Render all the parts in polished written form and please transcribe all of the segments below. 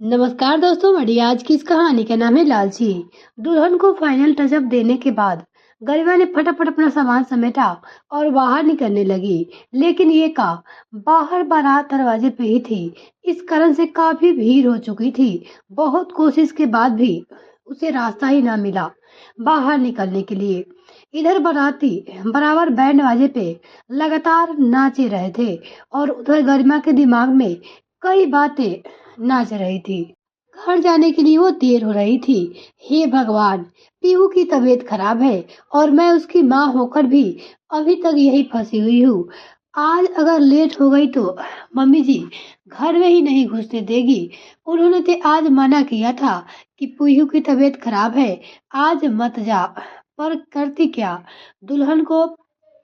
नमस्कार दोस्तों, मेरी आज की इस कहानी का नाम है लालची। दुल्हन को फाइनल टचअप देने के बाद गरिमा ने फटाफट अपना सामान समेटा और बाहर निकलने लगी। लेकिन ये का बाहर बारात दरवाजे पे ही थी। इस कारण से काफी भीड़ हो चुकी थी। बहुत कोशिश के बाद भी उसे रास्ता ही ना मिला बाहर निकलने के लिए। इधर बाराती बराबर बैंड बाजे पे लगातार नाचे रहे थे और उधर गरिमा के दिमाग में कई बातें नाच रही थी। घर जाने के लिए वो देर हो रही थी। हे भगवान, पीहू की तबीयत खराब है और मैं उसकी माँ होकर भी अभी तक यही फंसी हुई हूँ। आज अगर लेट हो गई तो मम्मी जी घर में ही नहीं घुसने देगी। उन्होंने तो आज मना किया था कि पीहू की तबीयत खराब है, आज मत जा। पर करती क्या, दुल्हन को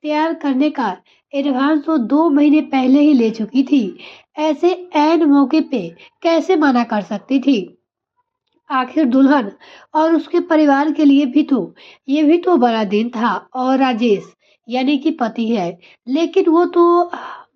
तैयार करने का एडवांस तो 2 महीने पहले ही ले चुकी थी। ऐसे ऐन मौके पे कैसे मना कर सकती थी। आखिर दुल्हन और उसके परिवार के लिए भी तो ये भी तो बड़ा दिन था। और राजेश यानी कि पति है, लेकिन वो तो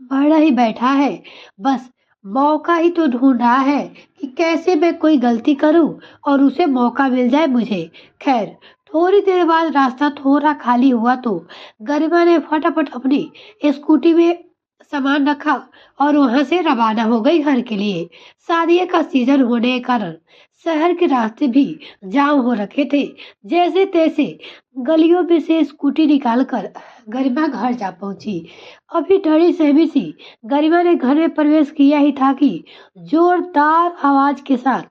बड़ा ही बैठा है। बस मौका ही तो ढूंढ रहा है कि कैसे मैं कोई गलती करूं और उसे मौका मिल जाए मुझे। खैर, थोड़ी देर बाद रास्ता थोड़ा खाली हुआ तो गरिमा ने फटाफट अपनी स्कूटी में सामान रखा और वहां से रवाना हो गई घर के लिए। शादी का सीजन होने के कारण शहर के रास्ते भी जाम हो रखे थे। जैसे तैसे गलियों में से स्कूटी निकालकर गरिमा घर जा पहुंची। अभी डरी सहमी सी गरिमा ने घर में प्रवेश किया ही था कि जोरदार आवाज के साथ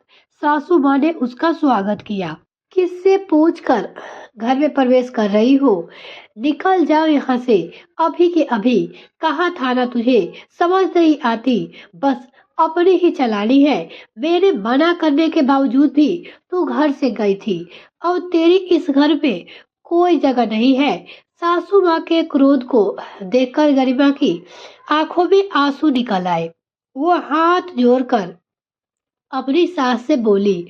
सासू माँ ने उसका स्वागत किया। किससे पूछकर घर में प्रवेश कर रही हो? निकल जाओ यहाँ से अभी के अभी। कहाँ था ना तुझे समझ नहीं आती, बस अपनी ही चलानी है। मेरे मना करने के बावजूद भी तू घर से गई थी। अब तेरी इस घर पे कोई जगह नहीं है। सासू माँ के क्रोध को देखकर गरिमा की आंखों में आंसू निकल आए। वो हाथ जोड़कर अपनी सास से बोली,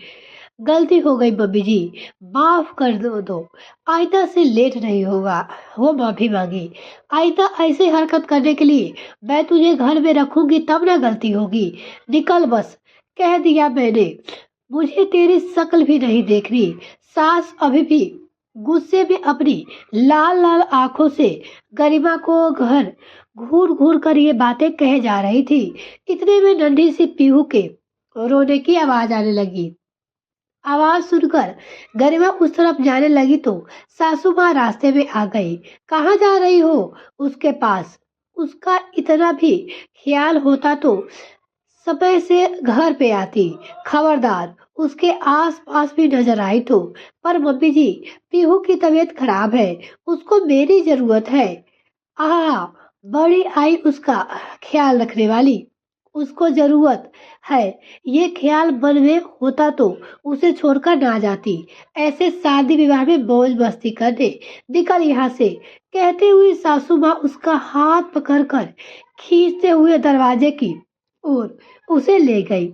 गलती हो गई मम्मी जी, माफ कर दो। आयता से लेट नहीं होगा। वो माफी मांगी। आयता ऐसे हरकत करने के लिए मैं तुझे घर में रखूंगी तब ना गलती होगी। निकल बस, कह दिया मैंने। मुझे तेरी शक्ल भी नहीं देखनी। सास अभी भी गुस्से में अपनी लाल लाल आंखों से गरिमा को घर घूर घूर कर ये बातें कहे जा रही थी। इतने में नन्ही सी पीहू के रोने की आवाज आने लगी। आवाज सुनकर गरिमा उस तरफ जाने लगी तो सासू माँ रास्ते में आ गई। कहाँ जा रही हो? उसके पास। उसका इतना भी ख्याल होता तो समय से घर पे आती। खबरदार उसके आस पास भी नजर आई तो। पर मम्मी जी, पीहू की तबीयत खराब है, उसको मेरी जरूरत है। आ बड़ी आई उसका ख्याल रखने वाली। उसको जरूरत है। ये ख्याल मन में होता तो उसे छोड़कर ना जाती। ऐसे शादी विवाह में मौज मस्ती करने। निकल यहाँ से, कहते हुए सासू माँ उसका हाथ पकड़कर खींचते हुए दरवाजे की ओर उसे ले गई।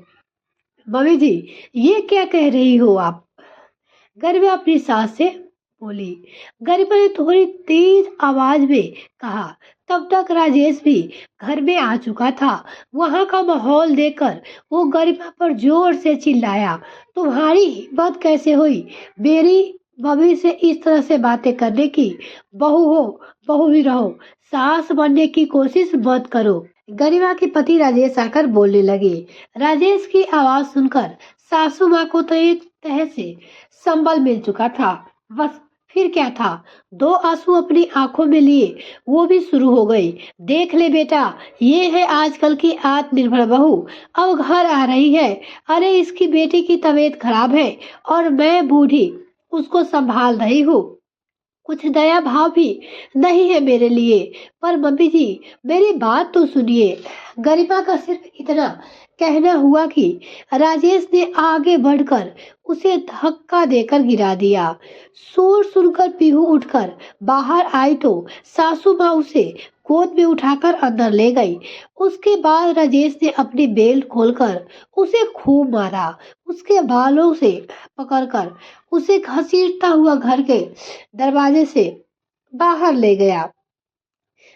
मम्मी जी, ये क्या कह रही हो आप? गरिमा अपनी सास से बोली। गरिमा ने थोड़ी तेज आवाज में कहा। तब तक राजेश भी घर में आ चुका था। वहां का माहौल देखकर वो गरिमा पर जोर से चिल्लाया, तुम्हारी हिम्मत कैसे हुई मेरी मम्मी से इस तरह से बातें करने की? बहू हो, बहू ही रहो, सास बनने की कोशिश मत करो। गरिमा के पति राजेश आकर बोलने लगे। राजेश की आवाज सुनकर सासू माँ को तो एक तरह से संबल मिल चुका था। बस फिर क्या था, दो आंसू अपनी आंखों में लिए वो भी शुरू हो गई। देख ले बेटा, ये है आजकल की आत्मनिर्भर बहू। अब घर आ रही है। अरे इसकी बेटी की तबीयत खराब है और मैं बूढ़ी उसको संभाल रही हूँ। कुछ दया भाव भी नहीं है मेरे लिए। पर मम्मी जी, मेरी बात तो सुनिए। गरिमा का सिर्फ इतना कहना हुआ कि राजेश ने आगे बढ़कर उसे धक्का देकर गिरा दिया। शोर सुनकर पीहू उठकर बाहर आई तो सासू माँ उसे गोद में उठाकर अंदर ले गई। उसके बाद राजेश ने अपनी बेल्ट खोलकर उसे खूब मारा। उसके बालों से पकड़कर उसे घसीटता हुआ घर के दरवाजे से बाहर ले गया।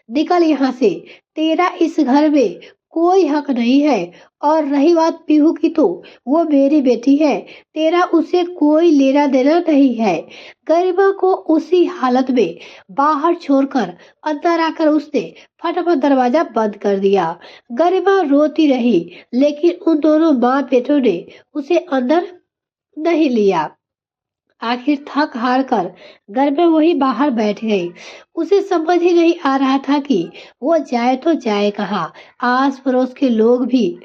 निकल यहाँ से, तेरा इस घर में कोई हक नहीं है। और रही बात पीहू की, तो वो मेरी बेटी है, तेरा उसे कोई लेना देना नहीं है। गरिमा को उसी हालत में बाहर छोड़कर अंदर आकर उसने फटाफट दरवाजा बंद कर दिया। गरिमा रोती रही, लेकिन उन दोनों माँ बेटों ने उसे अंदर नहीं लिया। आखिर थक हार कर घर में वही बाहर बैठ गई। उसे समझ ही नहीं आ रहा था कि वो जाए तो जाए कहाँ। आस पड़ोस के लोग भी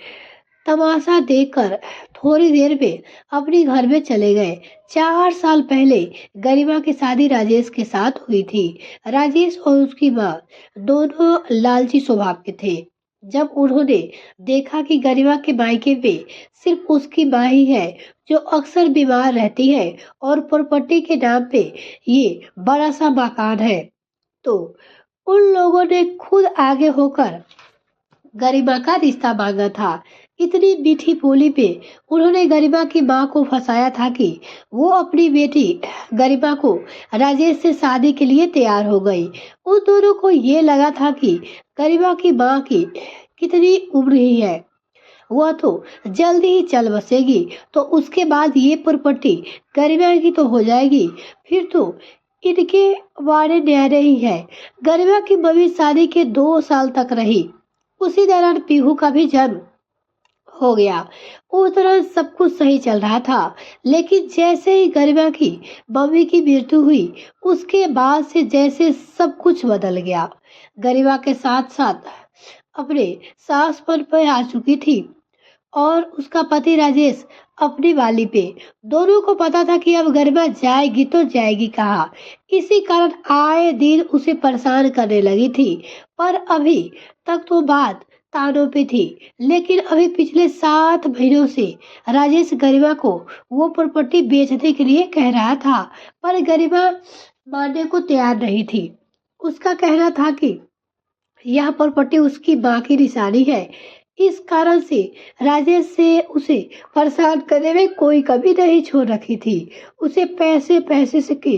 तमाशा देखकर थोड़ी देर में अपने घर में चले गए। 4 साल पहले गरिमा की शादी राजेश के साथ हुई थी। राजेश और उसकी माँ दोनों लालची स्वभाव के थे। जब उन्होंने देखा कि गरिमा के मायके में सिर्फ उसकी माँ ही है जो अक्सर बीमार रहती है और प्रॉपर्टी के नाम पे ये बड़ा सा मकान है, तो उन लोगों ने खुद आगे होकर गरिमा का रिश्ता मांगा था। इतनी मीठी बोली पे उन्होंने गरिमा की माँ को फंसाया था कि वो अपनी बेटी गरिमा को राजेश से शादी के लिए तैयार हो गई। उन दोनों को ये लगा था कि गरिमा की माँ की कितनी उम्र ही है, वह तो जल्दी ही चल बसेगी, तो उसके बाद ये प्रॉपर्टी गरिमा की तो हो जाएगी। फिर तो इनके वारे न्यारे ही है। गरिमा की मम्मी शादी के 2 साल तक रही। उसी दौरान पीहू का भी जन्म हो गया। उस दौरान सब कुछ सही चल रहा था, लेकिन जैसे ही गरिमा की मम्मी की मृत्यु हुई, उसके बाद से जैसे सब कुछ बदल गया। गरिमा के साथ साथ अपने सासपन पर आ चुकी थी और उसका पति राजेश अपनी वाली पे। दोनों को पता था कि अब गरिमा जाएगी तो जाएगी कहाँ। इसी कारण आए दिन उसे परेशान करने लगी थी। पर अभी तक तो बात तानों पे थी, लेकिन अभी पिछले 7 महीनों से राजेश गरिमा को वो प्रॉपर्टी बेचने के लिए कह रहा था, पर गरिमा मानने को तैयार नहीं थी। उसका कहना था कि यह प्रॉपर्टी उसकी माँ की निशानी है। इस कारण से राजेश से उसे परेशान करने में कोई कमी नहीं छोड़ रखी थी। उसे पैसे पैसे से की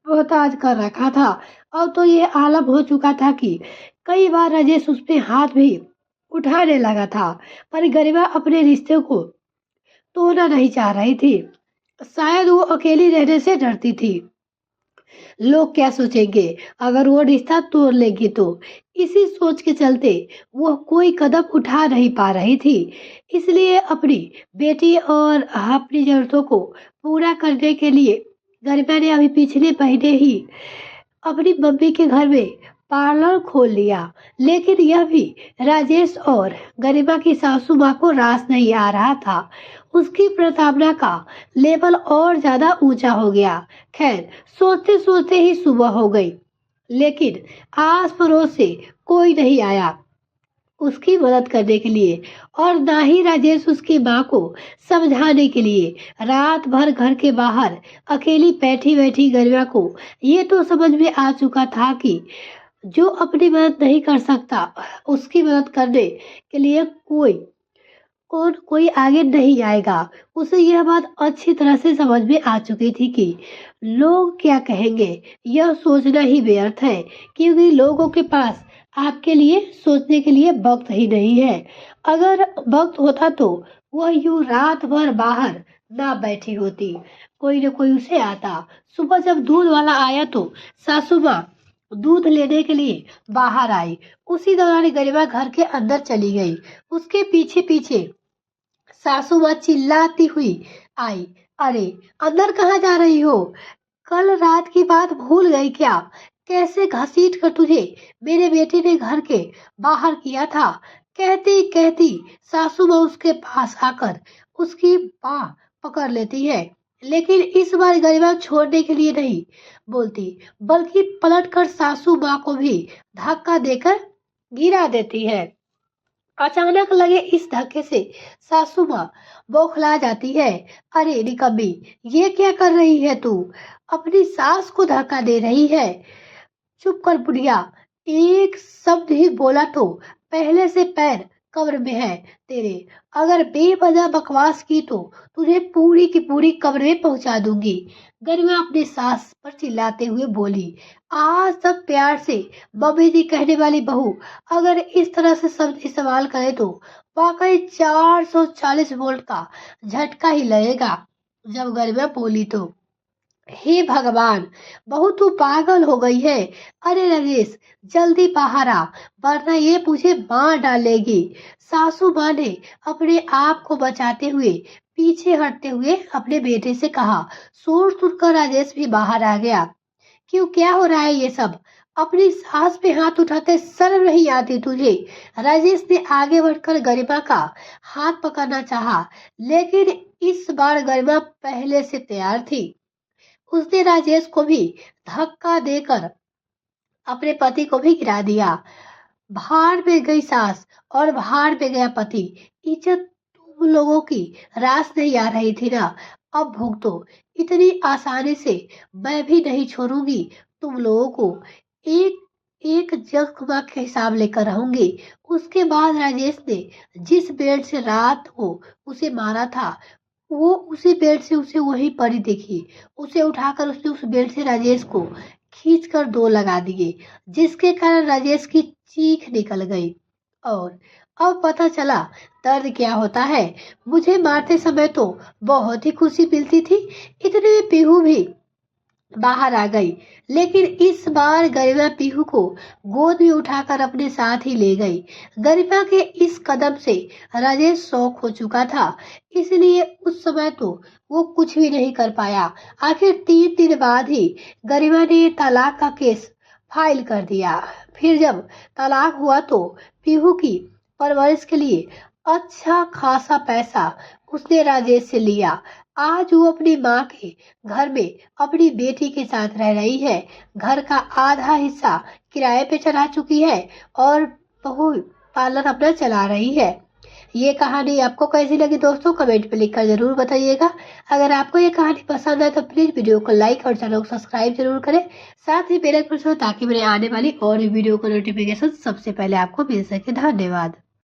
मोहताज कर रखा था। अब तो ये आलम हो चुका था कि कई बार राजेश उस पे हाथ भी उठाने लगा था, पर गरिमा अपने रिश्ते को तोड़ना नहीं चाह रही थी। शायद वो अकेली रहने से डरती थी। लोग क्या सोचेंगे अगर वो रिश्ता तोड़ लेगी, तो इसी सोच के चलते वो कोई कदम उठा नहीं पा रही थी। इसलिए अपनी बेटी और अपनी जरूरतों को पूरा करने के लिए गरिमा ने अभी पिछले महीने ही अपनी मम्मी के घर में पार्लर खोल लिया। लेकिन यह भी राजेश और गरिमा की सासू माँ को रास नहीं आ रहा था। उसकी प्रताड़ना का लेवल और ज्यादा ऊंचा हो गया। खैर, सोचते सोचते ही सुबह हो गई, लेकिन आस पड़ोस से कोई नहीं आया उसकी मदद करने के लिए, और ना ही राजेश उसकी माँ को समझाने के लिए। रात भर घर के बाहर अकेली बैठी बैठी गरिमा को ये तो समझ में आ चुका था कि जो अपनी मदद नहीं कर सकता, उसकी मदद करने के लिए कोई आगे नहीं आएगा। उसे यह बात अच्छी तरह से समझ में आ चुकी थी कि लोग क्या कहेंगे यह सोचना ही व्यर्थ है, क्योंकि लोगों के पास आपके लिए सोचने के लिए वक्त ही नहीं है। अगर वक्त होता तो वह यूं रात भर बाहर ना बैठी होती, कोई न कोई उसे आता। सुबह जब दूध वाला आया तो सासू माँ दूध लेने के लिए बाहर आई। उसी दौरान गरिमा घर के अंदर चली गई। उसके पीछे पीछे सासू माँ चिल्लाती हुई आई, अरे अंदर कहाँ जा रही हो? कल रात की बात भूल गई क्या? कैसे घसीट कर तुझे मेरे बेटे ने घर के बाहर किया था? कहती कहती सासू माँ उसके पास आकर उसकी बाह पकड़ लेती है, लेकिन इस बार गरिमा छोड़ने के लिए नहीं बोलती, बल्कि पलटकर सासू माँ को भी धक्का देकर गिरा देती है। अचानक लगे इस धक्के से सासू माँ बौखला जाती है। अरे निकम्मी, ये क्या कर रही है तू? अपनी सास को धक्का दे रही है? चुप कर बुढ़िया, एक शब्द ही बोला तो पहले से पैर कब्र में है तेरे। अगर बेवजह बकवास की तो तुझे पूरी की पूरी कब्र में पहुंचा दूंगी। गरिमा अपनी सास पर चिल्लाते हुए बोली। आज तक प्यार से बबी जी कहने वाली बहू अगर इस तरह से शब्द इस्तेमाल करे तो वाकई 440 वोल्ट का झटका ही लगेगा। जब गरिमा बोली तो हे भगवान, बहू तू पागल हो गई है। अरे राजेश, जल्दी बाहर आ, वरना ये मुझे मार डालेगी। सासू माँ ने अपने आप को बचाते हुए पीछे हटते हुए अपने बेटे से कहा। शोर सुनकर राजेश भी बाहर आ गया। क्यों, क्या हो रहा है ये सब? अपनी सास पे हाथ उठाते शर्म नहीं आती तुझे? राजेश ने आगे बढ़कर गरिमा का हाथ पकड़ना चाहा, लेकिन इस बार गरिमा पहले से तैयार थी। उसने राजेश को भी धक्का देकर अपने पति को भी गिरा दिया। भाड़ में गई सास और भाड़ में गया पति। इज्जत तुम लोगों की रास नहीं आ रही थी ना? अब भुगतो। इतनी आसानी से मैं भी नहीं छोड़ूंगी तुम लोगों को। एक एक जख्म के हिसाब लेकर रहूंगी। उसके बाद राजेश ने जिस बेड से रात को उसे मारा था, वो उसी बेड से उसे वहीं पड़ी दिखी। उसे उठाकर उसने उस बेड से राजेश को खींचकर दो लगा दिए, जिसके कारण राजेश की चीख निकल गई। और अब पता चला दर्द क्या होता है। मुझे मारते समय तो बहुत ही खुशी मिलती थी। इतने में पीहू भी बाहर आ गई, लेकिन इस बार गरिमा पीहू को गोद में उठाकर अपने साथ ही ले गई। गरिमा के इस कदम से राजेश शौक हो चुका था, इसलिए उस समय तो वो कुछ भी नहीं कर पाया। आखिर 3 दिन बाद ही गरिमा ने तलाक का केस फाइल कर दिया। फिर जब तलाक हुआ तो पीहू की परवरिश के लिए अच्छा खासा पैसा उसने राजेश से लिया। आज वो अपनी माँ के घर में अपनी बेटी के साथ रह रही है। घर का आधा हिस्सा किराए पे चढ़ा चुकी है और बहू पार्लर अपना चला रही है। ये कहानी आपको कैसी लगी दोस्तों, कमेंट में लिखकर जरूर बताइएगा। अगर आपको ये कहानी पसंद आए तो प्लीज वीडियो को लाइक और चैनल को सब्सक्राइब जरूर करें। साथ ही बेल आइकन पर ताकि मेरे आने वाली और भी वीडियो का नोटिफिकेशन सबसे पहले आपको मिल सके। धन्यवाद।